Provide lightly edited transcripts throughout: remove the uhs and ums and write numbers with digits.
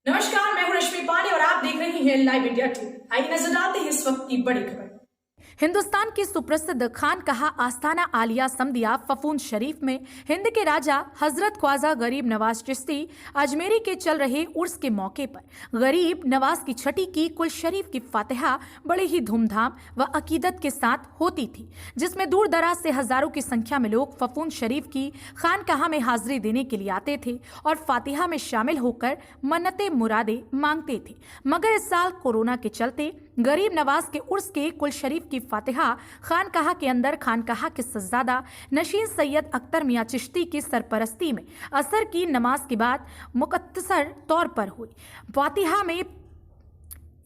नमस्कार, मैं हूं रश्मि पांडे और आप देख रही हैं लाइव इंडिया 2। आइए नजर डालते हैं इस वक्त की बड़ी खबर। हिंदुस्तान की सुप्रसिद्ध खानकाहा आस्थाना आलिया समदिया फफूंद शरीफ में हिंद के राजा हजरत ख्वाजा गरीब नवाज चिश्ती अजमेरी के चल रहे उर्स के मौके पर गरीब नवाज की छठी की कुल शरीफ की फातिहा बड़े ही धूमधाम व अकीदत के साथ होती थी, जिसमें दूर दराज से हजारों की संख्या में लोग फफूंद शरीफ की खानकाहा में हाजिरी देने के लिए आते थे और फातिहा में शामिल होकर मन्नतें मुरादें मांगते थे। मगर इस साल कोरोना के चलते गरीब नवाज के उर्स के कुल शरीफ की फातिहा खानकाहा के अंदर खानकाहा के सज्जादा नशीन सैयद अख्तर मियां चिश्ती की सरपरस्ती में असर की नमाज के बाद मुकत्सर तौर पर हुई।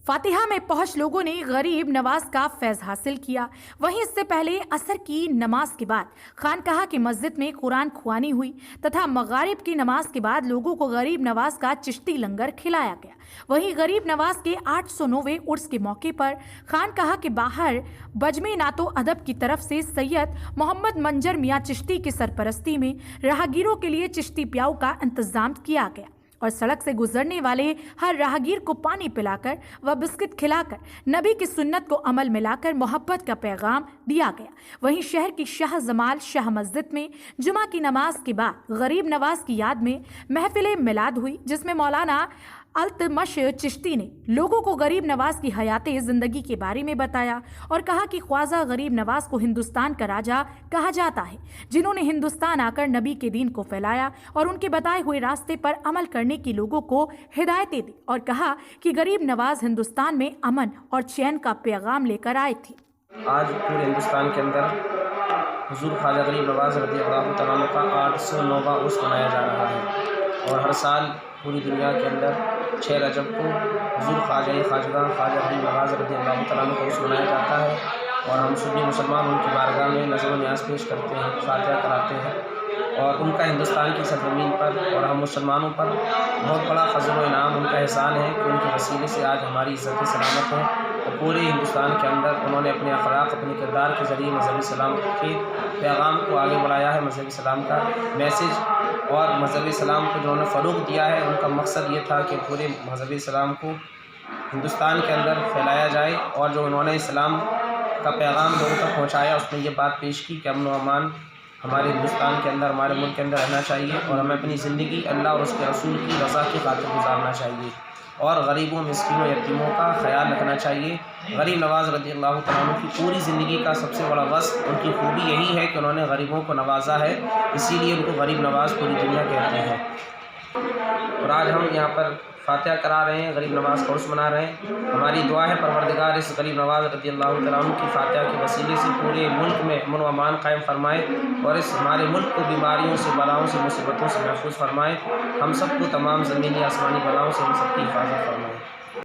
फातिहा में पहुंच लोगों ने गरीब नवाज का फैज़ हासिल किया। वहीं इससे पहले असर की नमाज के बाद खानकाहा की मस्जिद में कुरान खुआनी हुई तथा मगारिब की नमाज के बाद लोगों को गरीब नवाज का चिश्ती लंगर खिलाया गया। वहीं गरीब नवाज के 809वें उर्स के मौके पर खानकाहा के बाहर बजमे नातो अदब की तरफ से सैयद मोहम्मद मंजर मियां चिश्ती की सरपरस्ती में राहगीरों के लिए चिश्ती प्याऊ का इंतजाम किया गया और सड़क से गुजरने वाले हर राहगीर को पानी पिलाकर व बिस्किट खिलाकर नबी की सुन्नत को अमल में लाकर मोहब्बत का पैगाम दिया गया। वहीं शहर की शाह जमाल शाह मस्जिद में जुमा की नमाज के बाद गरीब नवाज की याद में महफिल मिलाद हुई, जिसमें मौलाना अल्तमश चिश्ती ने लोगों को गरीब नवाज की हयात जिंदगी के बारे में बताया और कहा कि ख्वाजा गरीब नवाज को हिंदुस्तान का राजा कहा जाता है, जिन्होंने हिंदुस्तान आकर नबी के दीन को फैलाया और उनके बताए हुए रास्ते पर अमल करने की लोगों को हिदायतें दी और कहा कि गरीब नवाज हिंदुस्तान में अमन और चैन का पैगाम लेकर आए थे। आज पूरे हिंदुस्तान के अंदर हुजूर ख्वाजा गरीब नवाज रज़ियल्लाहु तआला अन्हु का 809वां उर्स मनाया जा रहा है और हर साल पूरी दुनिया के अंदर 6 रजब को हुजूर ख्वाजा गरीब नवाज रज़ियल्लाहु तआला अन्हु का उर्स मनाया जाता है और हम सभी मुसलमान उनकी बारगाह में नज़र व न्याज़ पेश करते हैं, फातिहा कराते हैं और उनका हिंदुस्तान की सरजमीन पर और हम मुसलमानों पर बहुत बड़ा फजल व इनाम उनका एहसान है कि उनके वसीले से आज हमारी इज़्ज़त सलामत है और पूरे हिंदुस्तान के अंदर उन्होंने अपने अखलाक अपने किरदार के ज़रिए मज़हब इस्लाम के पैगाम को आगे बढ़ाया है। मज़हब इस्लाम का मैसेज और मज़हब इस्लाम को जो उन्होंने फ़रोग़ दिया है, उनका मकसद ये था कि पूरे मज़हब इस्लाम को हिंदुस्तान के अंदर फैलाया जाए और जो उन्होंने इस्लाम का पैगाम लोगों तक पहुँचाया उसमें ये बात पेश की कि अमन व अमान हमारे हिंदुस्तान के अंदर हमारे मुल्क के अंदर रहना चाहिए और हमें अपनी ज़िंदगी अल्लाह और उसके रसूल की रज़ा की खातिर गुजारना चाहिए और गरीबों मिस्कीनों यतीमों का ख्याल रखना चाहिए। गरीब नवाज रज़ियल्लाहु तआला अन्हु की पूरी ज़िंदगी का सबसे बड़ा वस्फ़ उनकी खूबी यही है कि उन्होंने गरीबों को नवाजा है, इसीलिए उनको गरीब नवाज पूरी दुनिया कहते हैं। और आज हम यहाँ पर फातिहा करा रहे हैं, गरीब नवाज का उर्स मना रहे हैं। हमारी दुआ है परवरदिगार इस गरीब नवाज रज़ियल्लाहु तआला अन्हु की फातिहा के वसीले से पूरे मुल्क में अमन व अमान कायम फरमाए और इस हमारे मुल्क को बीमारियों से, बलाओं से, मुसीबतों से महफूज फरमाए। हम सबको तमाम ज़मीनी आसमानी बलाओं से हम सबकी हिफाजत फरमाए।